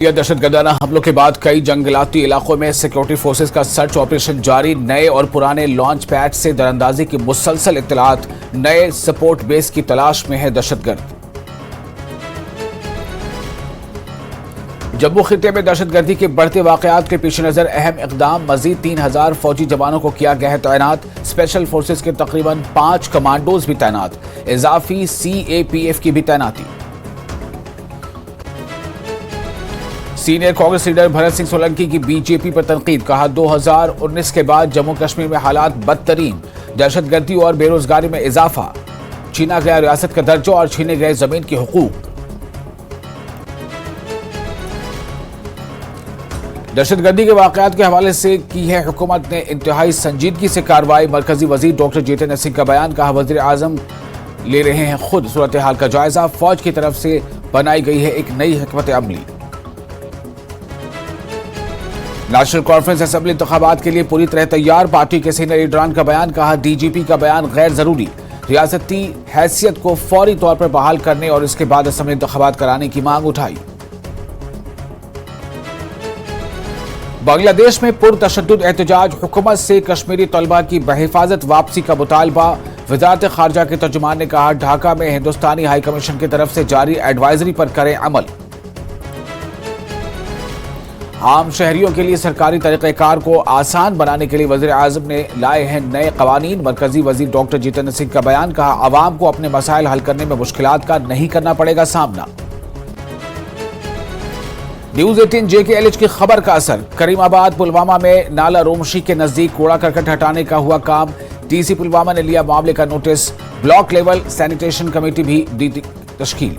یہ دہشتگردانہ حملوں کے بعد کئی جنگلاتی علاقوں میں سیکورٹی فورسز کا سرچ آپریشن جاری۔ نئے اور پرانے لانچ پیڈ سے دراندازی کی مسلسل اطلاعات۔ نئے سپورٹ بیس کی تلاش میں ہے دہشتگرد۔ جموں خطے میں دہشت گردی کے بڑھتے واقعات کے پیش نظر اہم اقدام۔ مزید 3000 فوجی جوانوں کو کیا گیا ہے تعینات۔ اسپیشل فورسز کے تقریباً 5 کمانڈوز بھی تعینات۔ اضافی CAPF کی بھی تعیناتی۔ سینئر کانگریس لیڈر بھرت سنگھ سولنکی کی BJP پر تنقید۔ کہا 2019 کے بعد جموں کشمیر میں حالات بدترین، دہشت گردی اور بے روزگاری میں اضافہ، چھینا گیا ریاست کا درجہ اور چھینے گئے زمین کے حقوق۔ دہشت گردی کے واقعات کے حوالے سے کی ہے حکومت نے انتہائی سنجیدگی سے کارروائی۔ مرکزی وزیر ڈاکٹر جتیندر سنگھ کا بیان۔ کہا وزیر اعظم لے رہے ہیں خود صورتحال کا جائزہ۔ فوج کی طرف سے بنائی گئی ہے ایک نئی حکمت عملی۔ نیشنل کانفرنس اسمبلی انتخابات کے لیے پوری طرح تیار۔ پارٹی کے سینئر لیڈران کا بیان۔ کہا DGP کا بیان غیر ضروری، ریاستی حیثیت کو فوری طور پر بحال کرنے اور اس کے بعد اسمبلی انتخابات کرانے کی مانگ اٹھائی۔ بنگلہ دیش میں پرتشدد احتجاج۔ حکومت سے کشمیری طلبہ کی بحفاظت واپسی کا مطالبہ۔ وزارت خارجہ کے ترجمان نے کہا ڈھاکہ میں ہندوستانی ہائی کمیشن کی طرف سے جاری ایڈوائزری پر کریں عمل۔ عام شہریوں کے لیے سرکاری طریقہ کار کو آسان بنانے کے لیے وزیر اعظم نے لائے ہیں نئے قوانین۔ مرکزی وزیر ڈاکٹر جتیندر سنگھ کا بیان۔ کہا عوام کو اپنے مسائل حل کرنے میں مشکلات کا نہیں کرنا پڑے گا سامنا۔ نیوز 18 JKLH کی خبر کا اثر۔ کریم آباد پلوامہ میں نالا رومشی کے نزدیک کوڑا کرکٹ ہٹانے کا ہوا کام۔ DC پلوامہ نے لیا معاملے کا notice. Block level sanitation committee بھی دی تشکیل۔